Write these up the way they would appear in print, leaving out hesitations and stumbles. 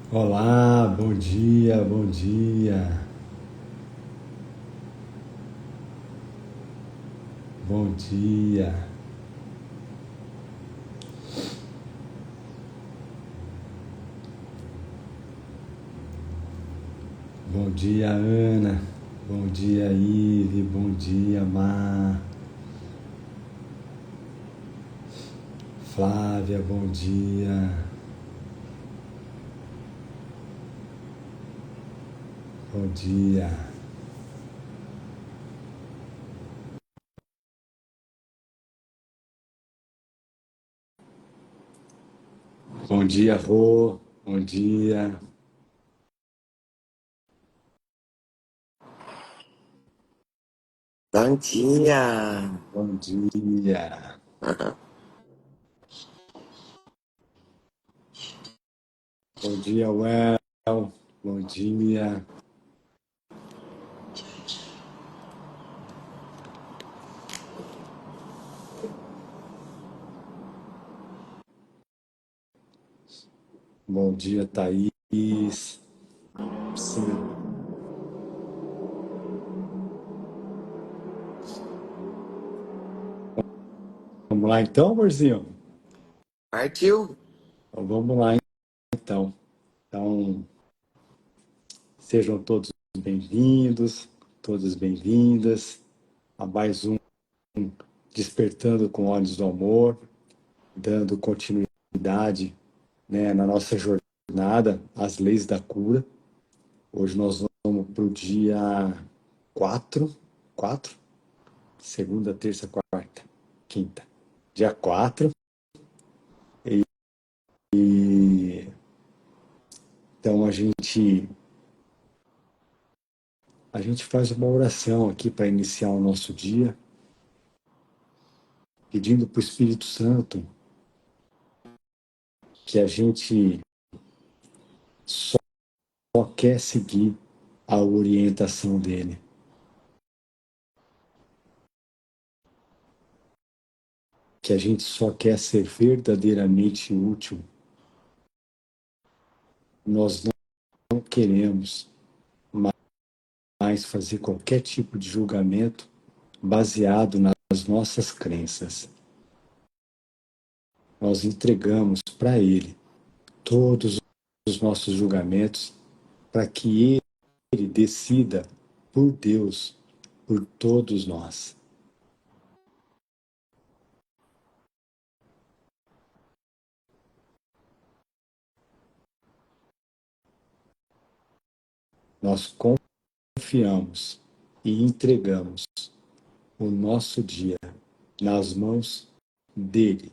Olá, bom dia, bom dia, bom dia, bom dia, Ana, bom dia, Ive, bom dia, Mar, Flávia, bom dia, bom dia, bom dia, Rô, bom dia, Bom dia! bom dia, bom dia, Well, bom dia, bom dia, Thaís, sim, vamos lá então, amorzinho? Partiu? Então, vamos lá então, sejam todos bem-vindos, todas bem-vindas a mais um Despertando com Olhos do Amor, dando continuidade, né, na nossa jornada às leis da cura. Hoje nós vamos para o dia 4, 4, segunda, terça, quarta, quinta. Dia 4. E então a gente faz uma oração aqui para iniciar o nosso dia, pedindo para o Espírito Santo que a gente só quer seguir a orientação dele, que a gente só quer ser verdadeiramente útil. Nós não queremos mais fazer qualquer tipo de julgamento baseado nas nossas crenças. Nós entregamos para ele todos os nossos julgamentos para que ele decida por Deus, por todos nós. Nós confiamos e entregamos o nosso dia nas mãos dele,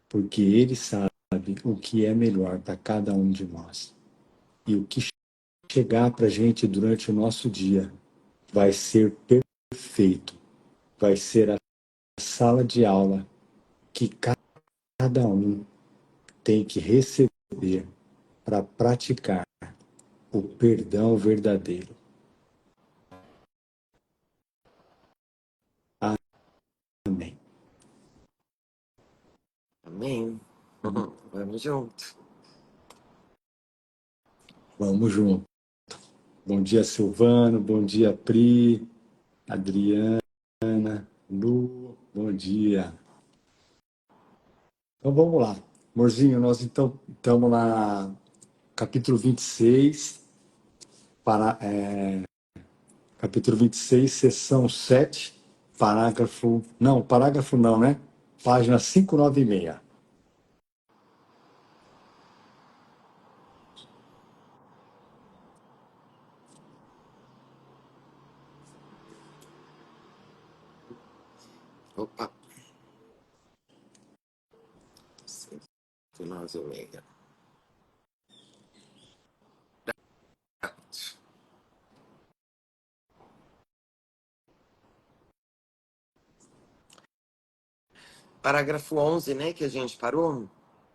porque ele sabe o que é melhor para cada um de nós. E o que chegar para a gente durante o nosso dia vai ser perfeito, vai ser a sala de aula que cada um tem que receber para praticar o perdão verdadeiro. Amém. Amém. Vamos junto. Vamos junto. Bom dia, Silvano. Bom dia, Pri, Adriana, Lu. Bom dia. Então vamos lá. Amorzinho, nós então estamos na capítulo 26, capítulo 26, seção 7, parágrafo não, né? Página 596. Opa. 9:30. Parágrafo 11, né, que a gente parou?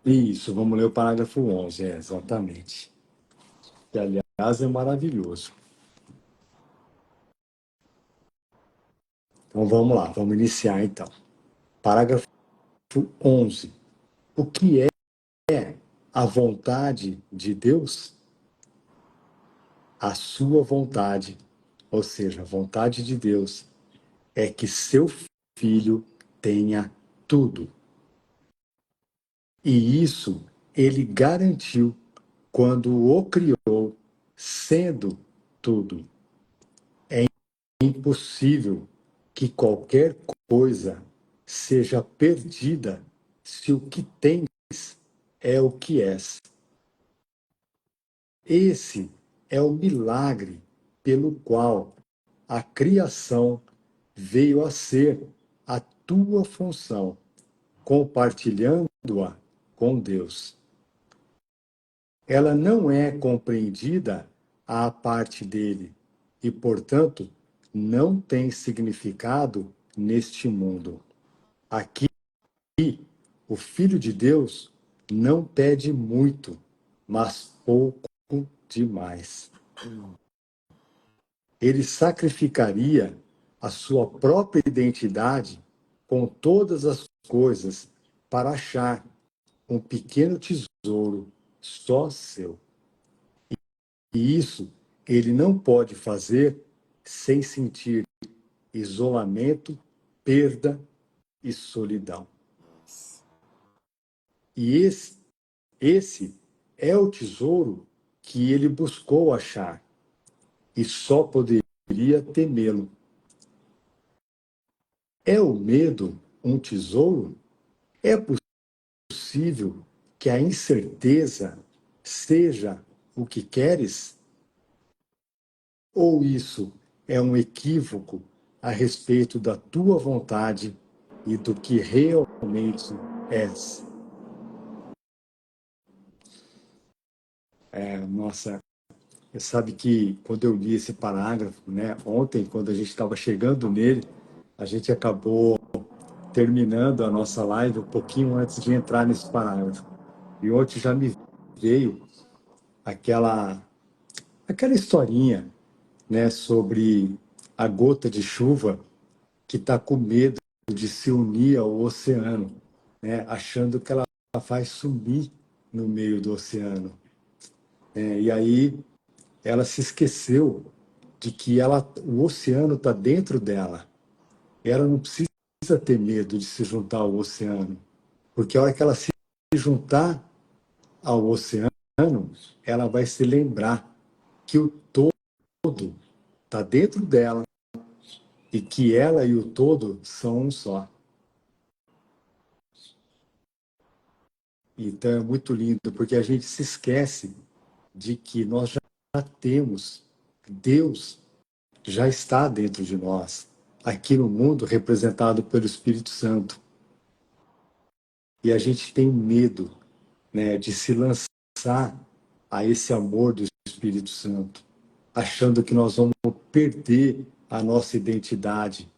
Isso, vamos ler o parágrafo 11, exatamente. Que, aliás, é maravilhoso. Então vamos lá, vamos iniciar então. Parágrafo 11. O que é a vontade de Deus? A sua vontade, ou seja, a vontade de Deus, é que seu filho tenha tudo. E isso ele garantiu quando o criou, sendo tudo. É impossível que qualquer coisa seja perdida se o que tens é o que és. Esse é o milagre pelo qual a criação veio a ser a tua função, compartilhando-a com Deus. Ela não é compreendida à parte dele e, portanto, não tem significado neste mundo. Aqui, o Filho de Deus não pede muito, mas pouco demais. Ele sacrificaria a sua própria identidade com todas as coisas para achar um pequeno tesouro só seu. E isso ele não pode fazer sem sentir isolamento, perda e solidão. E esse é o tesouro que ele buscou achar e só poderia temê-lo. É o medo um tesouro? É possível que a incerteza seja o que queres? Ou isso é um equívoco a respeito da tua vontade e do que realmente és? Nossa, você sabe que quando eu li esse parágrafo, né, ontem, quando a gente estava chegando nele, a gente acabou terminando a nossa live um pouquinho antes de entrar nesse parágrafo. E ontem já me veio aquela historinha, né, sobre a gota de chuva que está com medo de se unir ao oceano, né, achando que ela vai sumir no meio do oceano. E aí ela se esqueceu de que o oceano está dentro dela. Ela não precisa ter medo de se juntar ao oceano, porque a hora que ela se juntar ao oceano, ela vai se lembrar que o todo está dentro dela e que ela e o todo são um só. Então é muito lindo, porque a gente se esquece de que nós já temos, Deus já está dentro de nós, aqui no mundo representado pelo Espírito Santo. E a gente tem medo, né, de se lançar a esse amor do Espírito Santo, achando que nós vamos perder a nossa identidade,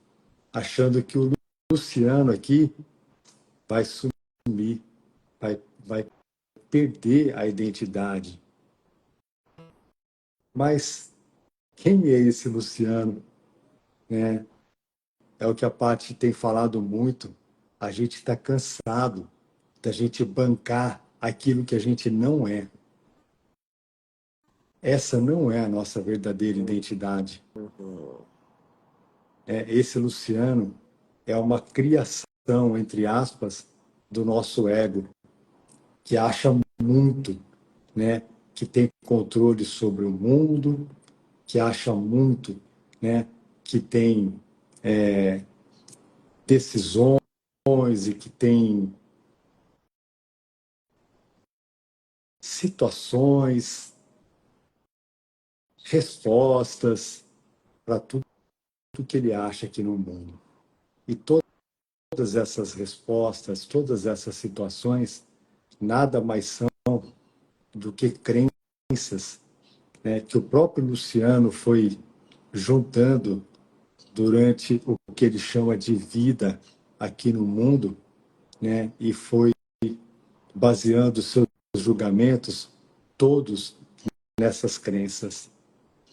achando que o Luciano aqui vai sumir, vai perder a identidade. Mas quem é esse Luciano? Né? É o que a Paty tem falado muito. A gente está cansado da gente bancar aquilo que a gente não é. Essa não é a nossa verdadeira identidade. Esse Luciano é uma criação, entre aspas, do nosso ego, que acha muito, né, que tem controle sobre o mundo, que acha muito, né, que tem decisões e que tem situações, respostas para tudo que ele acha aqui no mundo. E todas essas respostas, todas essas situações, nada mais são do que crenças, né, que o próprio Luciano foi juntando durante o que ele chama de vida aqui no mundo, né, e foi baseando seus julgamentos todos nessas crenças.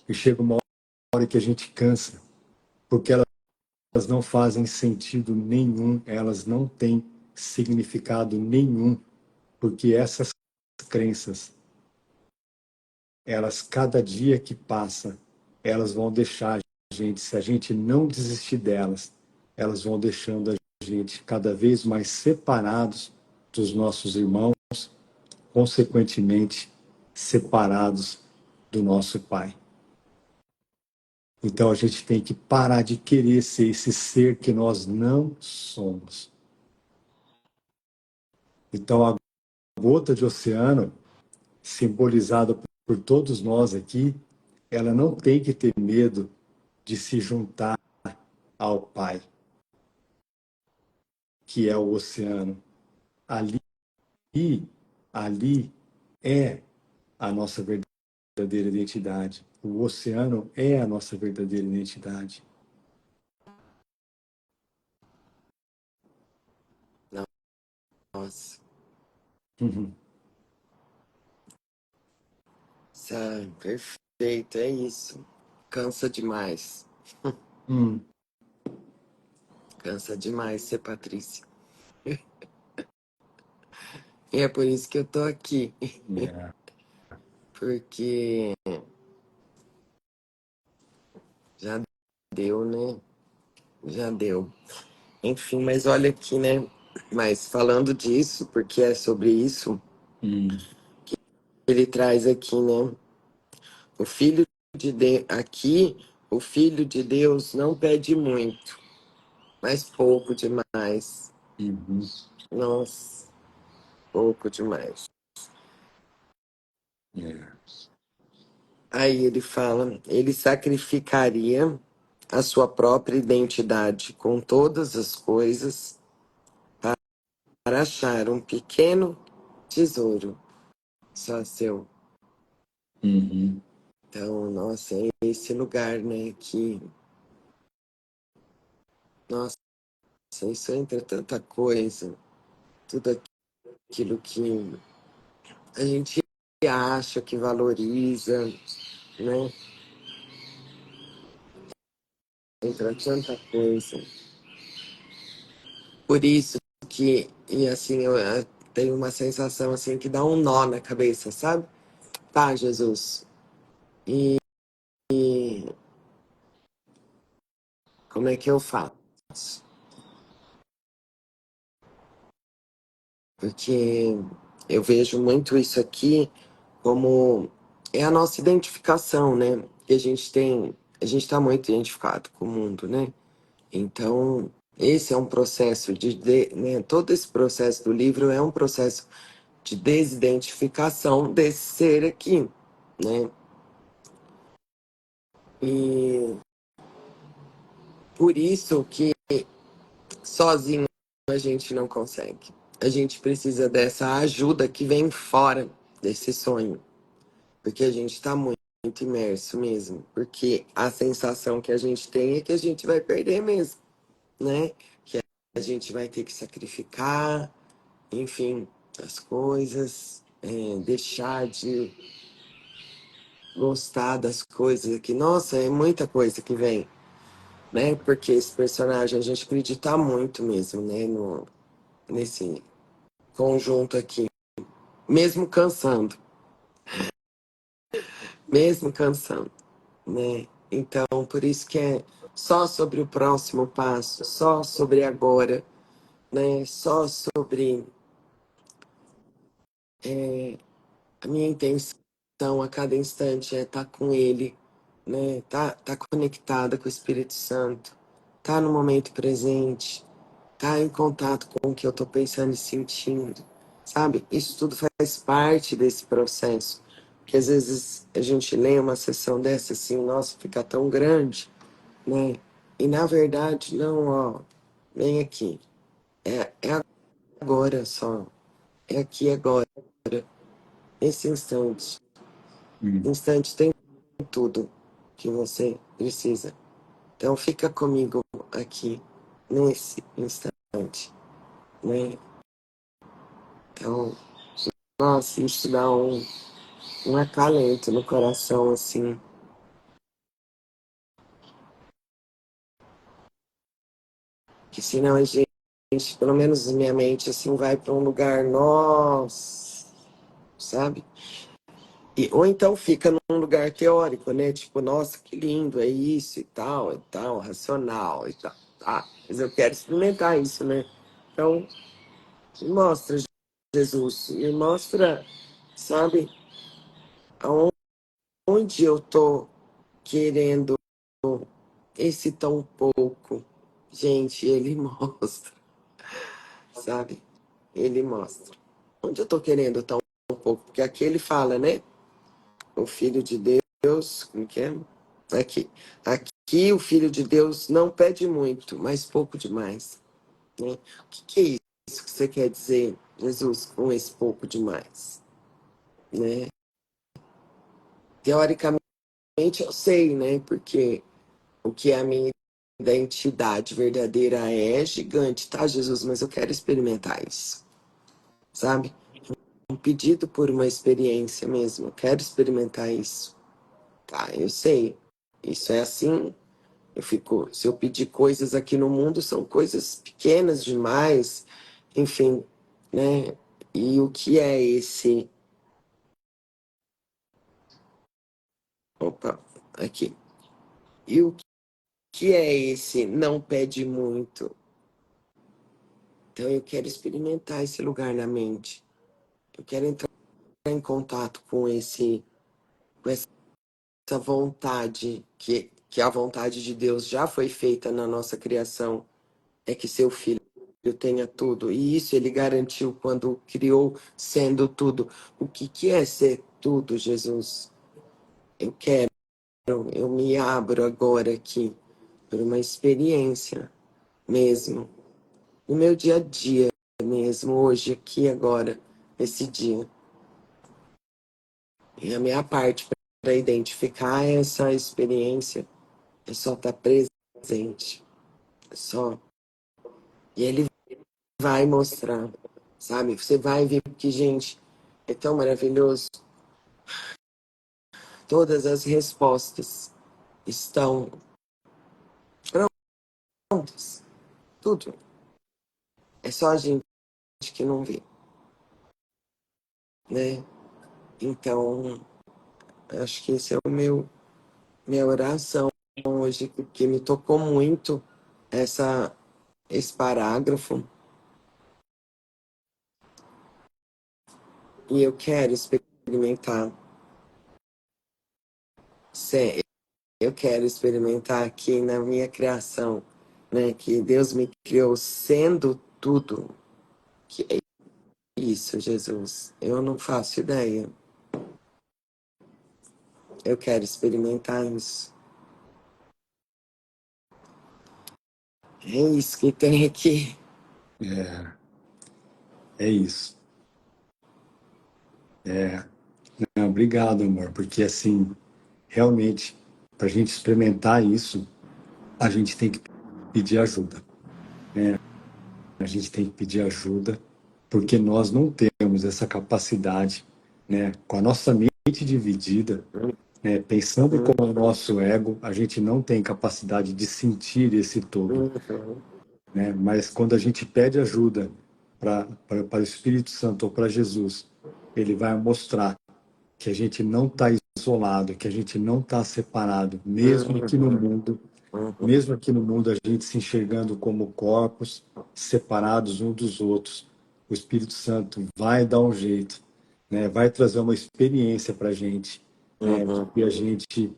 E chega uma hora que a gente cansa, porque elas não fazem sentido nenhum, elas não têm significado nenhum, porque essas crenças, elas, cada dia que passa, elas vão deixar a gente, se a gente não desistir delas, elas vão deixando a gente cada vez mais separados dos nossos irmãos, consequentemente, separados do nosso Pai. Então a gente tem que parar de querer ser esse ser que nós não somos. Então a gota de oceano, simbolizada por todos nós aqui, ela não tem que ter medo de se juntar ao Pai, que é o oceano. Ali, ali é a nossa verdadeira identidade. O oceano é a nossa verdadeira identidade. Nossa, Uhum. isso é perfeito, é isso. Cansa demais. Hum. Cansa demais ser Patrícia. E é por isso que eu tô aqui. Yeah. Porque já deu, né? Já deu. Enfim, mas olha aqui, né? Mas falando disso, porque é sobre isso, ele traz aqui, né? O filho de Deus, aqui, o filho de Deus não pede muito, mas pouco demais. Uhum. Nossa, pouco demais. Yeah. Aí ele fala, ele sacrificaria a sua própria identidade com todas as coisas para achar um pequeno tesouro só seu. Uhum. Então, nossa, é esse lugar, né, que, nossa, isso entra tanta coisa, tudo aquilo que a gente acha que valoriza, né, entra tanta coisa. Por isso que, e assim, eu tenho uma sensação, assim, que dá um nó na cabeça, sabe? Tá, Jesus, e como é que eu faço? Porque eu vejo muito isso aqui como é a nossa identificação, né? Que a gente tem, a gente está muito identificado com o mundo, né? Então, esse é um processo né? Todo esse processo do livro é um processo de desidentificação desse ser aqui, né? E por isso que sozinho a gente não consegue. A gente precisa dessa ajuda que vem fora desse sonho. Porque a gente está muito imerso mesmo. Porque a sensação que a gente tem é que a gente vai perder mesmo, né? Que a gente vai ter que sacrificar, enfim, as coisas, deixar de gostar das coisas que, nossa, é muita coisa que vem, né? Porque esse personagem a gente acredita muito mesmo, né? Nesse conjunto aqui, mesmo cansando, mesmo cansando. Né? Então, por isso que é só sobre o próximo passo, só sobre agora, né? Só sobre a minha intenção a cada instante é estar com Ele, né? Tá conectada com o Espírito Santo, tá no momento presente, tá em contato com o que eu tô pensando e sentindo, sabe? Isso tudo faz parte desse processo. Porque às vezes a gente lê uma sessão dessa assim, nossa, fica tão grande, né? E na verdade, não, ó, vem aqui. É agora só. É aqui agora. Esse instante. Uhum. Instante tem tudo que você precisa. Então fica comigo aqui nesse instante, né? Então, nossa, isso dá um acalento no coração, assim. Que senão a gente pelo menos minha mente, assim, vai para um lugar, nossa, sabe? Ou então fica num lugar teórico, né? Tipo, nossa, que lindo, é isso e tal, racional e tal. Tá, mas eu quero experimentar isso, né? Então, me mostra, Jesus, me mostra, sabe, aonde eu tô querendo esse tão pouco. Gente, ele mostra, sabe? Ele mostra. Onde eu tô querendo tão pouco? Porque aqui ele fala, né? O Filho de Deus, como que é? Aqui. Aqui o Filho de Deus não pede muito, mas pouco demais. Né? O que é isso que você quer dizer, Jesus, com esse pouco demais? Né? Teoricamente eu sei, né? Porque o que a minha identidade verdadeira é gigante, tá, Jesus? Mas eu quero experimentar isso, sabe? Um pedido por uma experiência mesmo. Eu quero experimentar isso. Tá, eu sei. Isso é assim. Eu fico, se eu pedir coisas aqui no mundo, são coisas pequenas demais, enfim, né? E o que é esse? Opa, aqui. E o que é esse? Não pede muito. Então eu quero experimentar esse lugar na mente. Eu quero entrar em contato com essa vontade que a vontade de Deus já foi feita na nossa criação, é que seu filho tenha tudo. E isso ele garantiu quando criou sendo tudo. O que é ser tudo, Jesus? Eu quero, eu me abro agora aqui para uma experiência mesmo, no meu dia a dia mesmo, hoje, aqui, agora, esse dia. E a minha parte para identificar essa experiência é só estar presente. É só. E ele vai mostrar, sabe? Você vai ver que, gente, é tão maravilhoso. Todas as respostas estão prontas. Tudo. É só a gente que não vê, né? Então, acho que esse é o minha oração hoje, porque me tocou muito esse parágrafo. E eu quero experimentar. Eu quero experimentar aqui na minha criação, né? Que Deus me criou sendo tudo. Que é isso, Jesus. Eu não faço ideia. Eu quero experimentar isso. É isso que tem aqui. É isso. Não, obrigado, amor, porque assim, realmente, para a gente experimentar isso, a gente tem que pedir ajuda. A gente tem que pedir ajuda, porque nós não temos essa capacidade, né? Com a nossa mente dividida, né? Pensando com o nosso ego, a gente não tem capacidade de sentir esse todo, Uhum, né? Mas quando a gente pede ajuda para o Espírito Santo ou para Jesus, ele vai mostrar que a gente não está isolado, que a gente não está separado, uhum, mesmo aqui no mundo, a gente se enxergando como corpos separados uns dos outros. O Espírito Santo vai dar um jeito, né? Vai trazer uma experiência para a gente, né? De uhum, que a gente,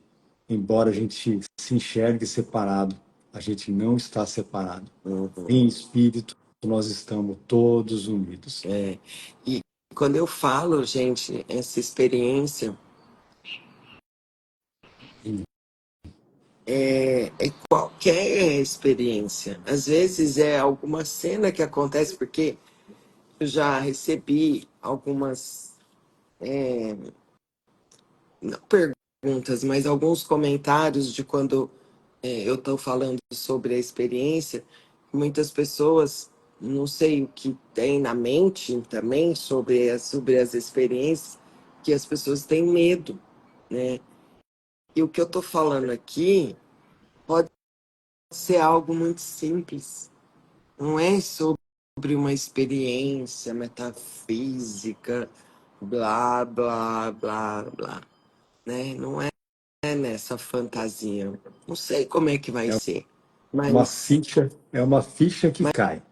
embora a gente se enxergue separado, a gente não está separado. uhum. Em espírito, nós estamos todos unidos. É. E quando eu falo, gente, essa experiência é qualquer experiência. Às vezes é alguma cena que acontece, porque eu já recebi algumas, não perguntas, mas alguns comentários de quando eu estou falando sobre a experiência. Muitas pessoas, não sei o que tem na mente também sobre as experiências, que as pessoas têm medo, né? E o que eu estou falando aqui pode ser algo muito simples, Não é sobre uma experiência metafísica, blá, blá, blá, blá, né? Não é nessa fantasia. Não sei como é que vai É ser, uma mas, ficha, é uma ficha que cai.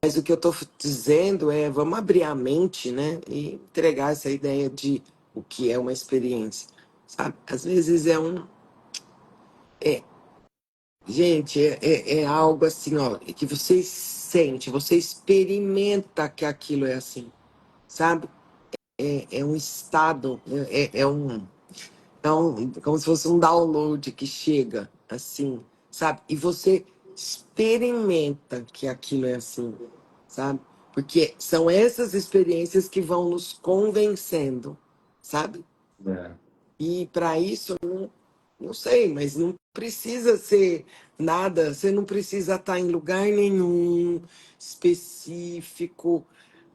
mas o que eu estou dizendo é, vamos abrir a mente, né? E entregar essa ideia de o que é uma experiência, sabe? Às vezes é um... É, gente, é algo assim, ó, que você sente, você experimenta que aquilo é assim, sabe? É um estado, como se fosse um download que chega assim, sabe? E você experimenta que aquilo é assim, sabe? Porque são essas experiências que vão nos convencendo, sabe? É, E para isso, não sei, mas não precisa ser nada, você não precisa estar em lugar nenhum específico,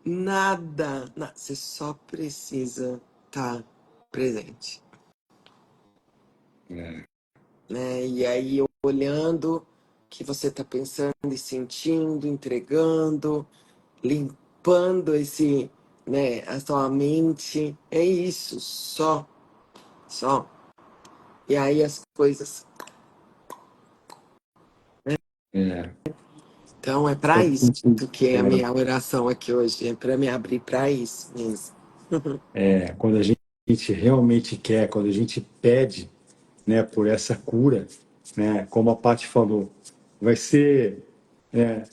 nada. Você só precisa estar presente, é, né? E aí, olhando o que você está pensando e sentindo, entregando, limpando esse, né, a sua mente. É isso, só. E aí as coisas. é. Então é para Quando a isso gente, que é a minha oração aqui hoje, é para me abrir para isso mesmo. quando a gente realmente quer, quando a gente pede, né, por essa cura, né, como a Paty falou, vai ser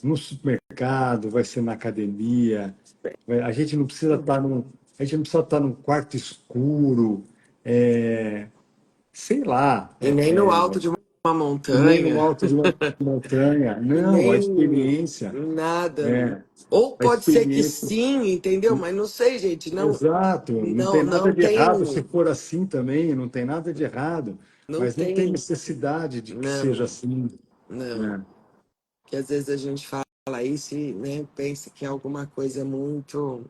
no supermercado, vai ser na academia, a gente não precisa estar a gente não precisa estar num quarto escuro, é, sei lá, E nem no alto de uma e nem no montanha, alto de uma montanha. e Não, a nem experiência, nada. é, Ou a pode ser que experiência. sim, entendeu? Mas não sei, gente, Exato, não tem nada não de errado tem, se for assim também, não tem nada de errado, não mas não tem tem, necessidade de que seja não, assim, não. né? Que às vezes a gente fala isso e, né, pensa que é alguma coisa muito.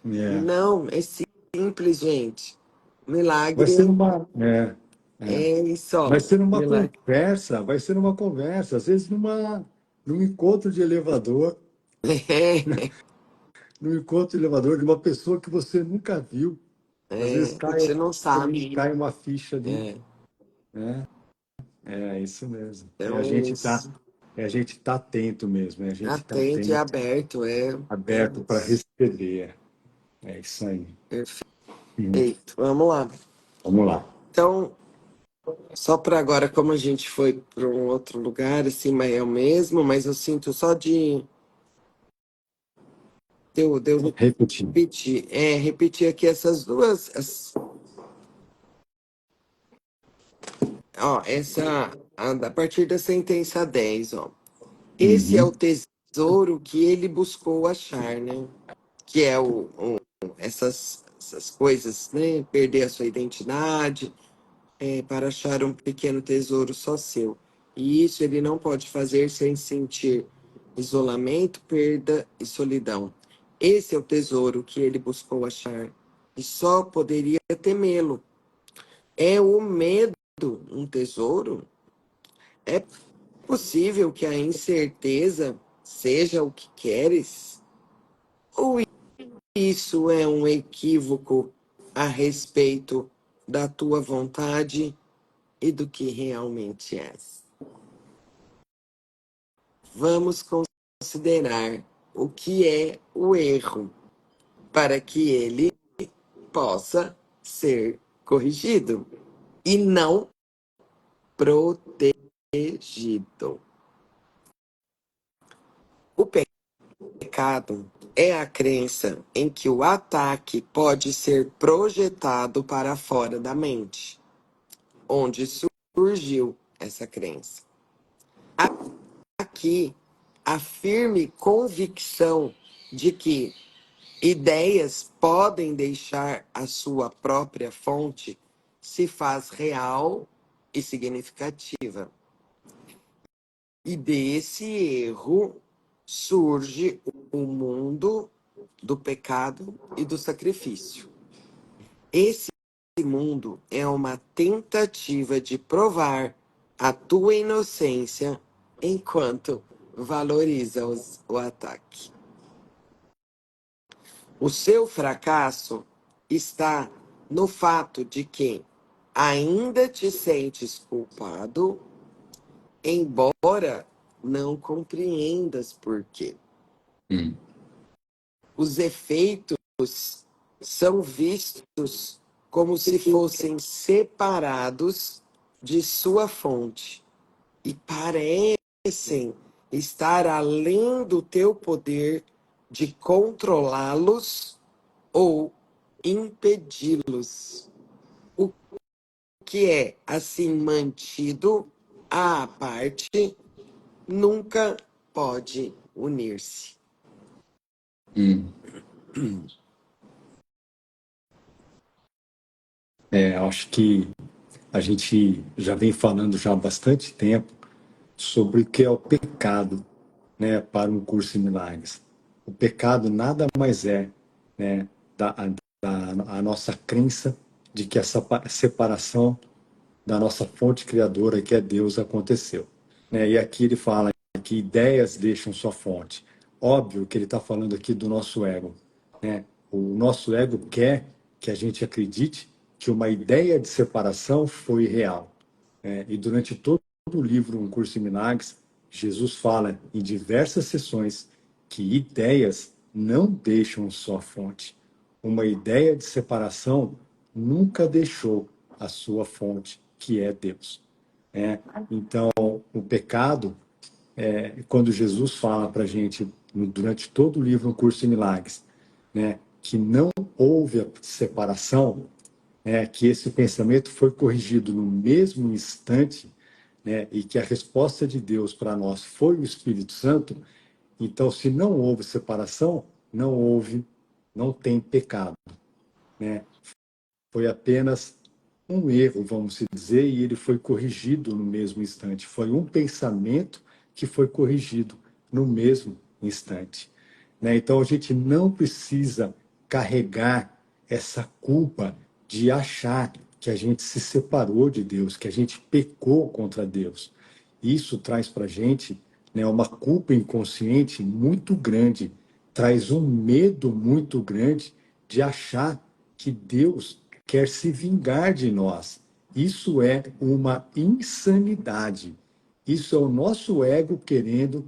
É. Não, é simples, gente. Vai ser Milagre uma, é. é Vai só. ser uma Milagre. conversa, às vezes num encontro de elevador, num encontro de elevador de uma pessoa que você nunca viu, às vezes Você não sabe. cai uma ficha ali, É, né? É isso mesmo. então é isso. A gente tá atento mesmo, a gente tá Atento e atento, aberto, é aberto para isso. receber. É isso aí. Uhum. Perfeito. Vamos lá. Vamos lá. Então, só para agora, como a gente foi para um outro lugar, assim, mas é o mesmo, mas eu sinto só de eu Repetindo. repetir aqui essas duas. Ó, a partir da sentença 10, ó. Esse é o Uhum. tesouro que ele buscou achar, né? Que é essas coisas, né? Perder a sua identidade, para achar um pequeno tesouro só seu. E isso ele não pode fazer sem sentir isolamento, perda e solidão. Esse é o tesouro que ele buscou achar e só poderia temê-lo. É o medo um tesouro? É possível que a incerteza seja o que queres? Ou isso é um equívoco a respeito da tua vontade e do que realmente és? Vamos considerar o que é o erro para que ele possa ser corrigido e não protegido. O pecado é a crença em que o ataque pode ser projetado para fora da mente, onde surgiu essa crença. Aqui, a firme convicção de que ideias podem deixar a sua própria fonte se faz real e significativa. E desse erro surge o mundo do pecado e do sacrifício. Esse mundo é uma tentativa de provar a tua inocência enquanto valoriza o ataque. O seu fracasso está no fato de que ainda te sentes culpado, embora não compreendas por quê. Os efeitos são vistos como se fossem separados de sua fonte e parecem estar além do teu poder de controlá-los ou impedi-los. O que é assim mantido à parte nunca pode unir-se. Acho que a gente já vem falando já há bastante tempo sobre o que é o pecado, né, para um curso em milagres. O pecado nada mais é, né, a nossa crença de que essa separação da nossa fonte criadora, que é Deus, aconteceu. Né? E aqui ele fala que ideias deixam sua fonte. Óbvio que ele está falando aqui do nosso ego. Né? O nosso ego quer que a gente acredite que uma ideia de separação foi real. E durante todo o livro Um Curso em Milagres, Jesus fala em diversas sessões que ideias não deixam sua fonte. Uma ideia de separação nunca deixou a sua fonte, que é Deus. Então, o pecado, quando Jesus fala para a gente, durante todo o livro Um Curso em Milagres, que não houve a separação, que esse pensamento foi corrigido no mesmo instante, e que a resposta de Deus para nós foi o Espírito Santo, então, se não houve separação, não tem pecado. Foi apenas um erro, vamos dizer, e ele foi corrigido no mesmo instante. Foi um pensamento que foi corrigido no mesmo instante. Então, a gente não precisa carregar essa culpa de achar que a gente se separou de Deus, que a gente pecou contra Deus. Isso traz para a gente, uma culpa inconsciente muito grande, traz um medo muito grande de achar que Deus quer se vingar de nós. Isso é uma insanidade. Isso é o nosso ego querendo,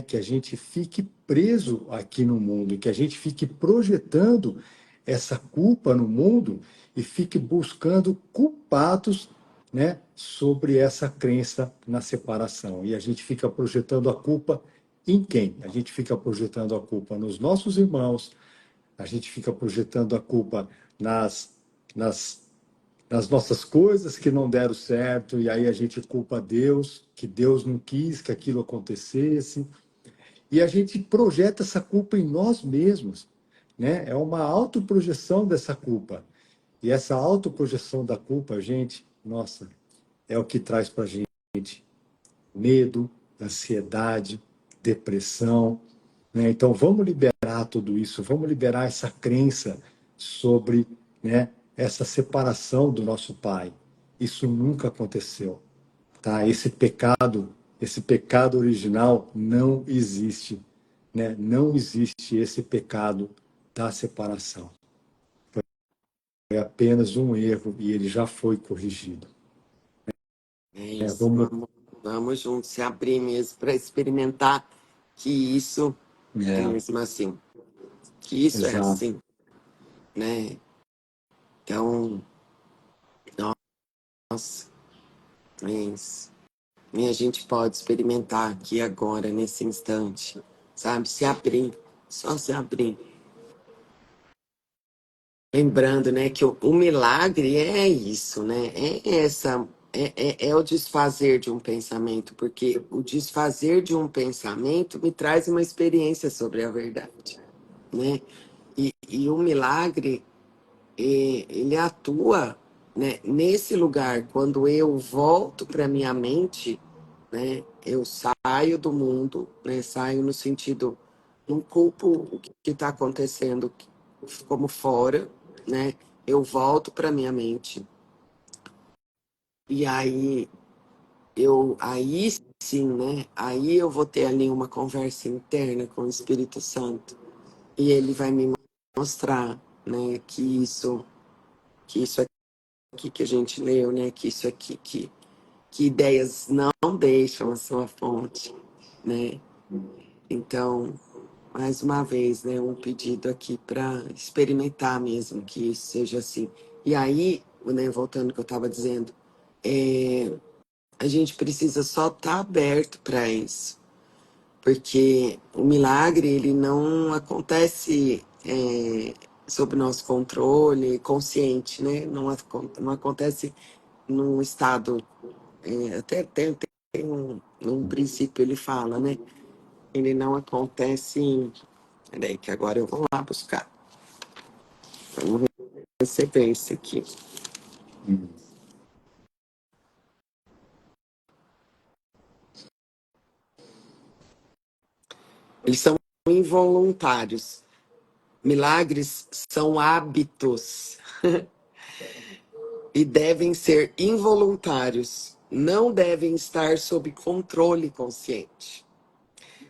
que a gente fique preso aqui no mundo, que a gente fique projetando essa culpa no mundo e fique buscando culpados, sobre essa crença na separação. E a gente fica projetando a culpa em quem? A gente fica projetando a culpa nos nossos irmãos, a gente fica projetando a culpa nas, nas, nas nossas coisas que não deram certo, e aí a gente culpa Deus, que Deus não quis que aquilo acontecesse, e a gente projeta essa culpa em nós mesmos. É uma autoprojeção dessa culpa. E essa autoprojeção da culpa, gente, nossa, é o que traz para a gente medo, ansiedade, depressão. Então, vamos liberar tudo isso, vamos liberar essa crença sobre, essa separação do nosso Pai. Isso nunca aconteceu. Tá? Esse pecado original não existe. Não existe esse pecado da separação. É apenas um erro e ele já foi corrigido. É isso, Vamos. vamos juntos se abrir mesmo para experimentar que isso é mesmo assim, que isso é Exato. assim, né? Então, nossa, é isso. E a gente pode experimentar aqui agora, nesse instante, sabe? Se abrir, só se abrir. Lembrando, né, que o milagre é isso, né? É o desfazer de um pensamento, porque o desfazer de um pensamento me traz uma experiência sobre a verdade, né? E o milagre, ele atua, né, nesse lugar, quando eu volto para minha mente, né? Eu saio do mundo, né? Saio no sentido, não culpo o que está acontecendo como fora, né? Eu volto para minha mente e aí sim, né? Aí eu vou ter ali uma conversa interna com o Espírito Santo e ele vai me mostrar, né, que isso aqui que a gente leu, né, que isso aqui que ideias não deixam a sua fonte, né? Então, mais uma vez, né, um pedido aqui para experimentar mesmo que isso seja assim. E aí, né, voltando ao que eu estava dizendo, a gente precisa só estar aberto para isso, porque o milagre ele não acontece sob nosso controle consciente, né? Não acontece num estado até tem um princípio ele fala, né? Ele não acontece em. Peraí, que agora eu vou lá buscar. Vamos receber esse aqui. Eles são involuntários. Milagres são hábitos e devem ser involuntários. Não devem estar sob controle consciente.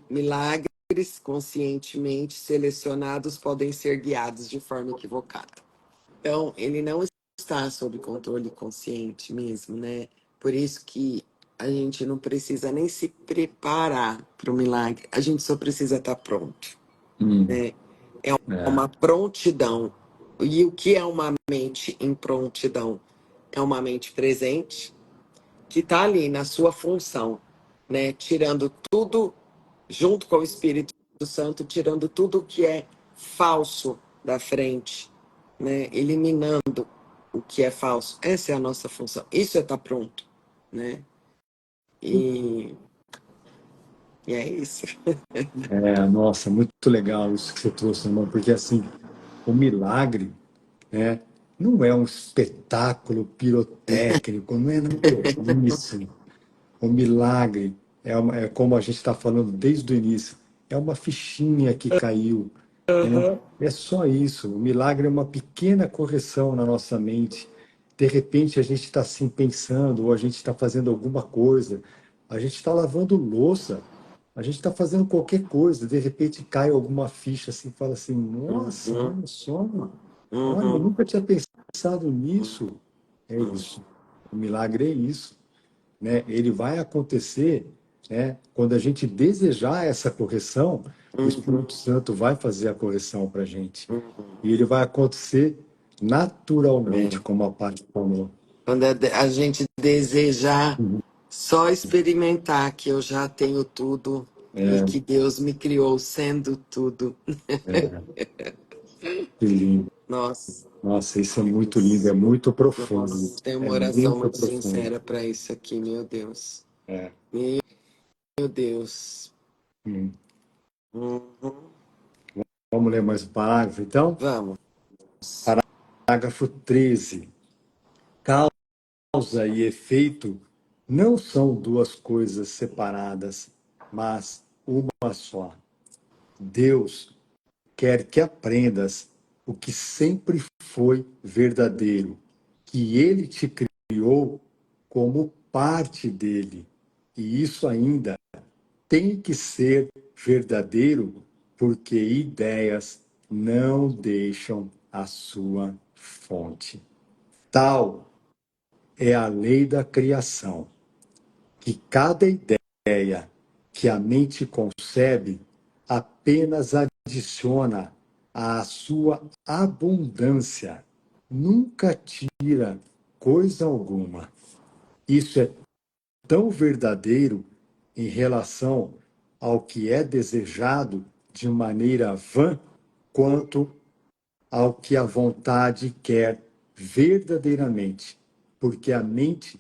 Milagres conscientemente selecionados podem ser guiados de forma equivocada. Então, ele não está sob controle consciente mesmo, né? Por isso que a gente não precisa nem se preparar para o milagre, a gente só precisa estar pronto, né? É É. uma prontidão. E o que é uma mente em prontidão? É uma mente presente que está ali na sua função, né? Tirando tudo junto com o Espírito Santo, tirando tudo que é falso da frente, né? Eliminando o que é falso. Essa é a nossa função. Isso é estar pronto, né? E, e é isso. Nossa, muito legal isso que você trouxe, irmão, porque assim, o milagre, né, não é um espetáculo pirotécnico, não é nada disso. O milagre é como a gente está falando desde o início, é uma fichinha que caiu, né? Aham. É só isso. O milagre é uma pequena correção na nossa mente. De repente a gente está assim pensando, ou a gente está fazendo alguma coisa, a gente está lavando louça, a gente está fazendo qualquer coisa, de repente cai alguma ficha assim, fala assim, nossa, Uhum, olha só, olha, eu uhum, nunca tinha pensado nisso. É uhum, isso. O milagre é isso, né? Ele vai acontecer, né? Quando a gente desejar essa correção, o uhum, Espírito Santo vai fazer a correção para a gente. uhum. E ele vai acontecer naturalmente, É. como a parte falou. Quando a gente desejar só experimentar que eu já tenho tudo e É, que Deus me criou sendo tudo. que lindo. Nossa, Nossa, isso é muito lindo, é Deus. muito profundo. Nossa, tem É uma oração muito muito profundo. sincera para isso aqui, meu Deus. É. Meu Deus. Hum. Uhum. Vamos ler mais um parágrafo, então? Vamos. Parágrafo 13. Causa e efeito não são duas coisas separadas, mas uma só. Deus quer que aprendas o que sempre foi verdadeiro, que ele te criou como parte dele. E isso ainda tem que ser verdadeiro, porque ideias não deixam a sua fonte. Tal é a lei da criação, que cada ideia que a mente concebe apenas adiciona à sua abundância, nunca tira coisa alguma. Isso é tão verdadeiro em relação ao que é desejado de maneira vã, quanto ao que a vontade quer verdadeiramente, porque a mente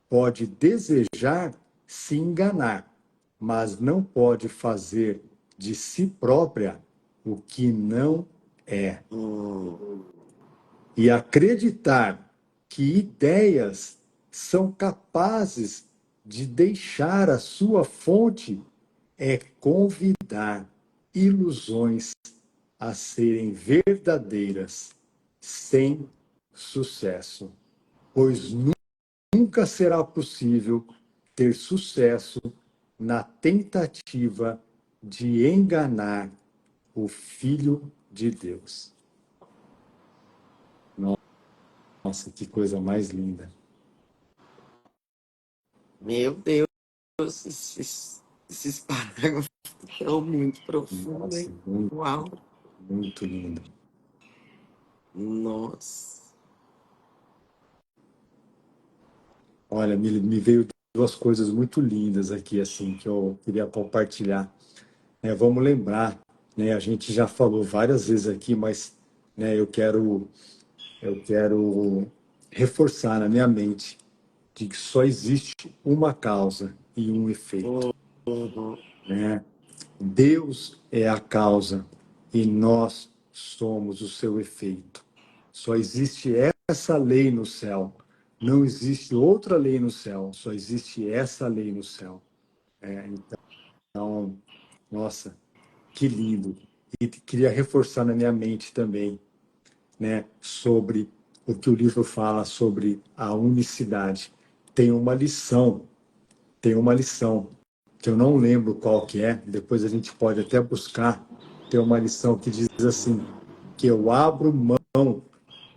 pode desejar se enganar, mas não pode fazer de si própria o que não é. Hum, E acreditar que ideias são capazes de deixar a sua fonte é convidar ilusões a serem verdadeiras, sem sucesso, pois nunca será possível ter sucesso na tentativa de enganar o Filho de Deus. Nossa, que coisa mais linda. Meu Deus, esses parágrafos são muito profundos, Nossa, hein? muito, Uau! muito lindo. Nossa. Olha, me veio duas coisas muito lindas aqui, assim, que eu queria compartilhar. Vamos lembrar, né? A gente já falou várias vezes aqui, mas né, eu quero reforçar na minha mente de que só existe uma causa e um efeito, Uhum. né? Deus é a causa e nós somos o seu efeito. Só existe essa lei no céu. Não existe outra lei no céu, só existe essa lei no céu. Então, nossa, que lindo. E queria reforçar na minha mente também, né, sobre o que o livro fala sobre a unicidade. Tem uma lição, tem uma lição que eu não lembro qual que é, depois a gente pode até buscar. Tem uma lição que diz assim, que eu abro mão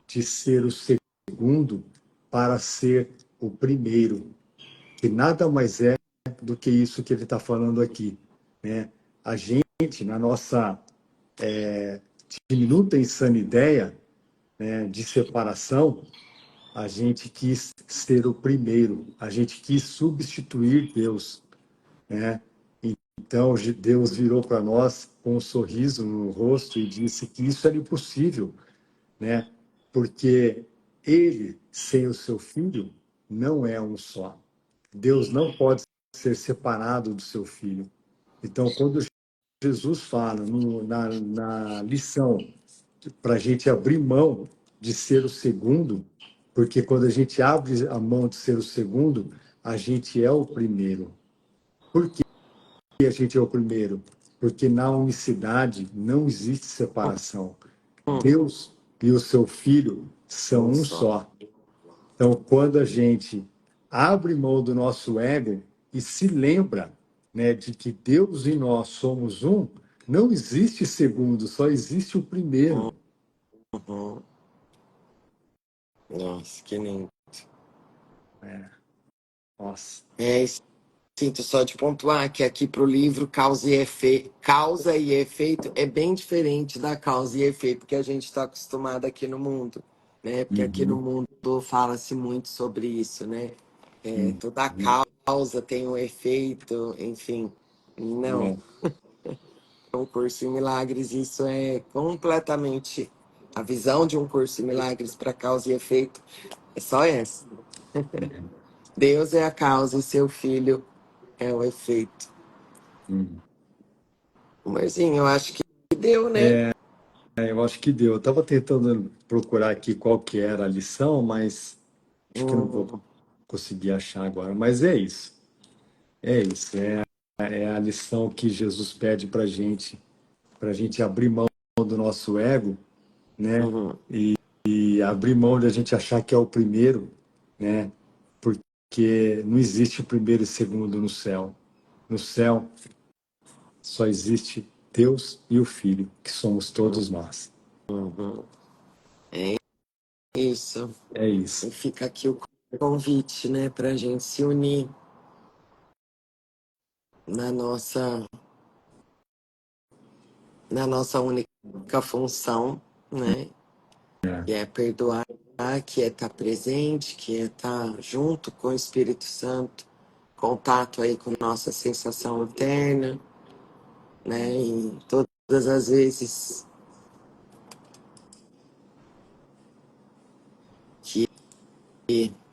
de ser o segundo para ser o primeiro, que nada mais é do que isso que ele está falando aqui, né? A gente, na nossa diminuta insanideia, né, de separação, a gente quis ser o primeiro, a gente quis substituir Deus, né? Então Deus virou para nós com um sorriso no rosto e disse que isso era impossível, né? Porque ele, sem o seu filho, não é um só. Deus não pode ser separado do seu filho. Então, quando Jesus fala na lição para a gente abrir mão de ser o segundo, porque quando a gente abre a mão de ser o segundo, a gente é o primeiro. Por que a gente é o primeiro? Porque na unicidade não existe separação. Deus e o seu Filho são Um um só. só. Então, quando a gente abre mão do nosso ego e se lembra, né, de que Deus e nós somos um, não existe segundo, só existe o primeiro. Uhum. Nossa, que lindo. Nossa. Sinto só de pontuar que aqui para o livro causa e efeito é bem diferente da causa e efeito que a gente está acostumado aqui no mundo, né? Porque aqui no Uhum. mundo fala-se muito sobre isso, né? Uhum. Toda causa tem um efeito, enfim. Não, É. um curso em milagres, isso é completamente a visão de um curso em milagres para causa e efeito é só essa. Deus é a causa e seu filho é o efeito. Uhum. Marzinho, eu acho que deu, né? Eu acho que deu. Eu estava tentando procurar aqui qual que era a lição, mas acho que não vou Hum, conseguir achar agora. Mas é isso. É isso. É a lição que Jesus pede para a gente abrir mão do nosso ego, né? uhum, E abrir mão de a gente achar que é o primeiro, né? Porque não existe o primeiro e segundo no céu. No céu só existe Deus e o Filho, que somos todos nós. uhum. É isso. É isso. E fica aqui o convite, né, para a gente se unir na nossa, na nossa única função, né? Que é perdoar, que é estar presente, que é estar junto com o Espírito Santo, contato aí com nossa sensação interna, né? E todas as vezes que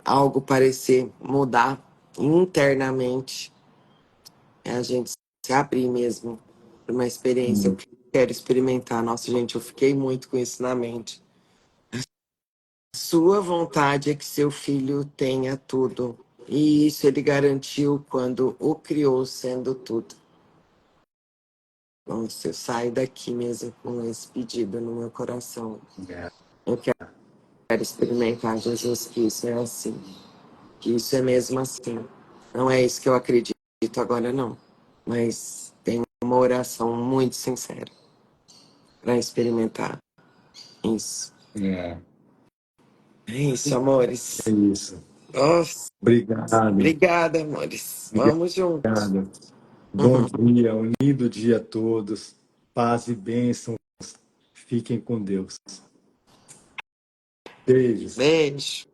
algo parecer mudar internamente, é a gente se abrir mesmo para uma experiência. Eu Hum. quero experimentar. Nossa, gente, eu fiquei muito com isso na mente. Sua vontade é que seu filho tenha tudo. E isso ele garantiu quando o criou sendo tudo. Nossa, eu saio daqui mesmo com esse pedido no meu coração. É. Eu quero experimentar, Jesus, que isso é assim. Que isso é mesmo assim. Não é isso que eu acredito, agora não, mas tem uma oração muito sincera para experimentar isso. É, É isso, amores. é isso. Nossa, Obrigado. obrigada, amores. Vamos junto. Obrigado. Bom Uhum. dia, um lindo dia a todos. Paz e bênção. Fiquem com Deus. Beijos. Beijo.